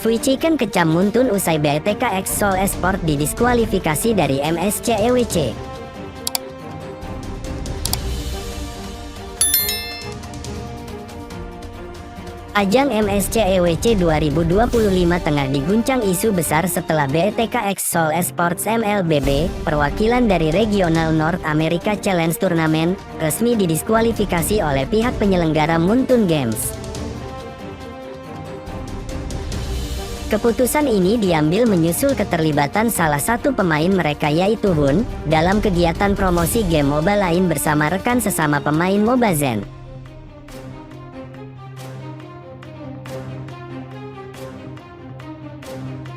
Fwydchickn Kecam Moonton Usai Btk S8Ul Esport di Diskualifikasi Dari Msc Ewc. Ajang Msc Ewc 2025 tengah diguncang isu besar setelah Btk S8Ul Esport mlbb, perwakilan dari Regional North America Challenge Tournament, resmi didiskualifikasi oleh pihak penyelenggara Moonton Games. Keputusan ini diambil menyusul keterlibatan salah satu pemain mereka yaitu Hun, dalam kegiatan promosi game MOBA lain bersama rekan sesama pemain MOBA Zen.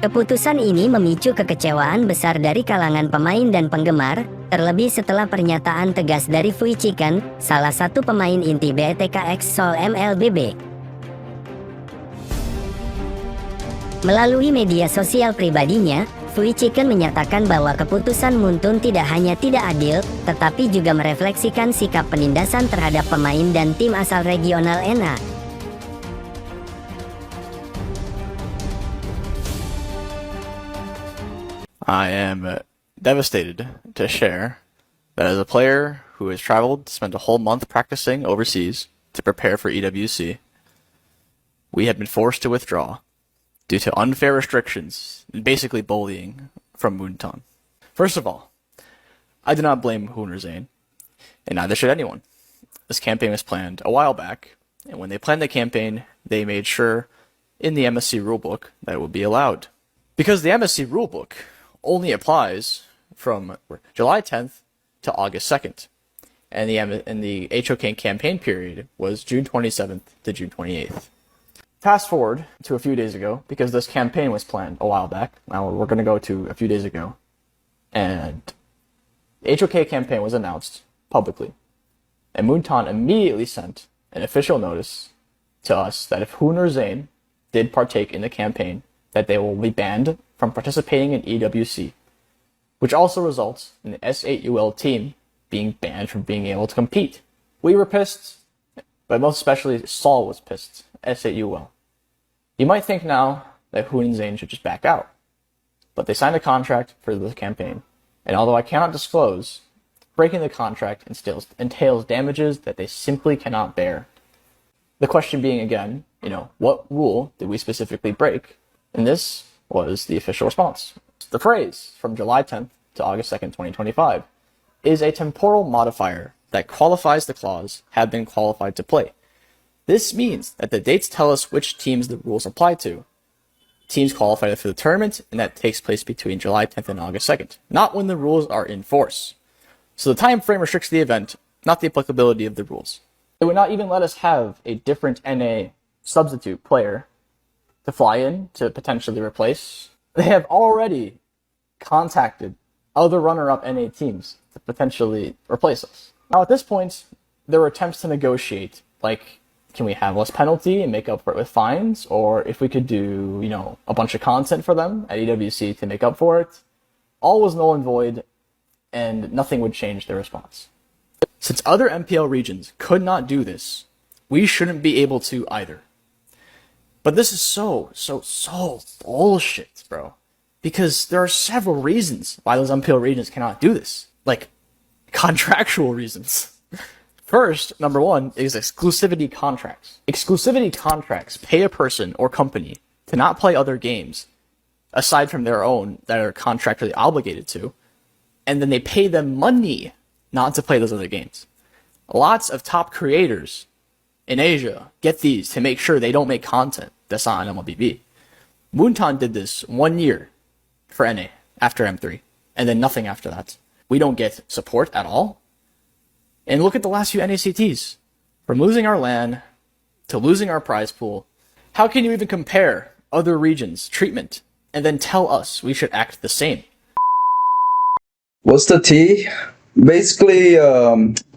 Keputusan ini memicu kekecewaan besar dari kalangan pemain dan penggemar, terlebih setelah pernyataan tegas dari Fwydchickn, salah satu pemain inti Btk S8Ul mlbb. Melalui media sosial pribadinya, Fwydchickn menyatakan bahwa keputusan Moonton tidak hanya tidak adil, tetapi juga merefleksikan sikap penindasan terhadap pemain dan tim asal regional NA. I am devastated to share that as a player who has traveled, spent a whole month practicing overseas to prepare for EWC, we have been forced to withdraw due to unfair restrictions and basically bullying from Moonton. First of all, I do not blame Hun or Zane, and neither should anyone. This campaign was planned a while back, and when they planned the campaign, they made sure in the MSC rulebook that it would be allowed. Because the MSC rulebook only applies from July 10th to August 2nd, and the HOK campaign period was June 27th to June 28th. Fast forward to a few days ago, because this campaign was planned a while back. Now we're going to go to a few days ago, and the HOK campaign was announced publicly, and Moonton immediately sent an official notice to us that if Hun or Zane did partake in the campaign, that they will be banned from participating in EWC, which also results in the S8Ul team being banned from being able to compete. We were pissed, but most especially Saul was pissed. S8Ul. You might think now that Hun and Zane should just back out, but they signed a contract for the campaign, and although I cannot disclose, breaking the contract entails damages that they simply cannot bear. The question being again, what rule did we specifically break? And this was the official response. The phrase, from July 10th to August 2nd, 2025, is a temporal modifier that qualifies the clause have been qualified to play. This means that the dates tell us which teams the rules apply to. Teams qualified for the tournament, and that takes place between July 10th and August 2nd, not when the rules are in force. So the time frame restricts the event, not the applicability of the rules. They would not even let us have a different NA substitute player to fly in to potentially replace. They have already contacted other runner-up NA teams to potentially replace us. Now at this point, there were attempts to negotiate, like, can we have less penalty and make up for it with fines? Or if we could do, a bunch of content for them at EWC to make up for it. All was null and void, and nothing would change their response. Since other MPL regions could not do this, we shouldn't be able to either. But this is so bullshit, bro. Because there are several reasons why those MPL regions cannot do this. Like, contractual reasons. First, number one, is exclusivity contracts. Exclusivity contracts pay a person or company to not play other games, aside from their own, that are contractually obligated to, and then they pay them money not to play those other games. Lots of top creators in Asia get these to make sure they don't make content that's not on mlbb. Moonton did this 1 year for NA after M3, and then nothing after that. We don't get support at all. And look at the last few NACTs. From losing our LAN to losing our prize pool, how can you even compare other regions' treatment and then tell us we should act the same? What's the T? Basically,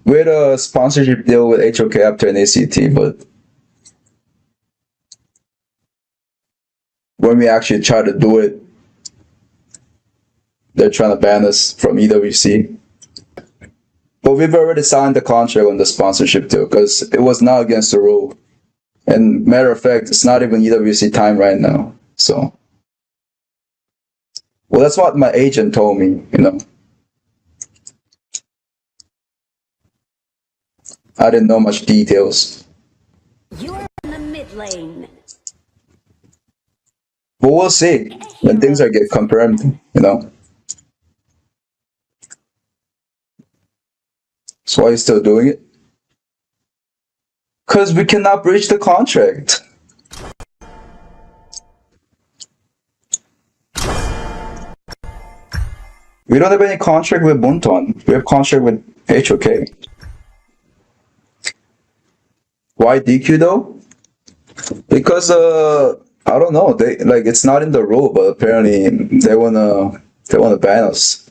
we had a sponsorship deal with HOK after an ACT, but when we actually try to do it, they're trying to ban us from EWC. But we've already signed the contract on the sponsorship deal because it was not against the rule. And matter of fact, it's not even EWC time right now. So, well, that's what my agent told me, you know. I didn't know much details. You're in the mid lane. But we'll see when things are get confirmed, you know. So why are you still doing it? Because we cannot breach the contract. We don't have any contract with Moonton. We have contract with HOK. Why DQ though? Because I don't know. They like it's not in the rule, but apparently they wanna ban us.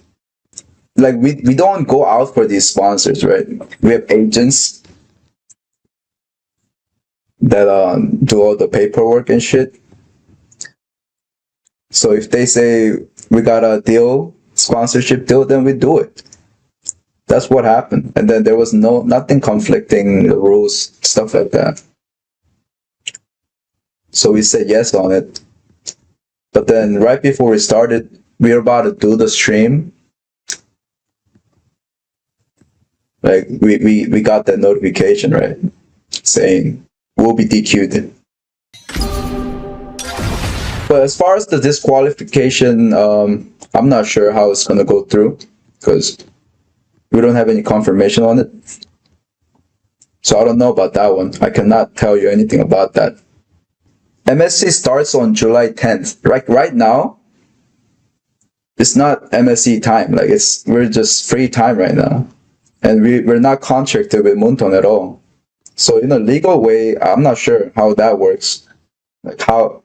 Like we don't go out for these sponsors, right? We have agents that do all the paperwork and shit. So if they say we got a deal, sponsorship deal, then we do it. That's what happened. And then there was nothing conflicting the rules, stuff like that. So we said yes on it. But then right before we started, we were about to do the stream. Like we got that notification, right? Saying we'll be DQ'd. But as far as the disqualification, I'm not sure how it's gonna go through because we don't have any confirmation on it. So I don't know about that one. I cannot tell you anything about that. MSC starts on July 10th. Right now, it's not MSC time. Like we're just free time right now. And we're not contracted with Moonton at all. So in a legal way, I'm not sure how that works. Like how.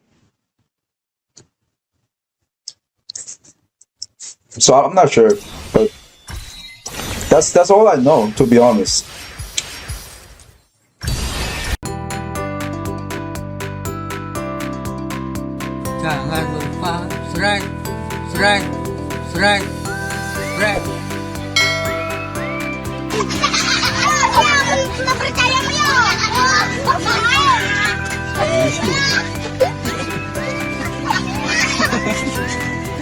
So I'm not sure, but that's all I know, to be honest. Jangan lupa strike, strike, strike, strike.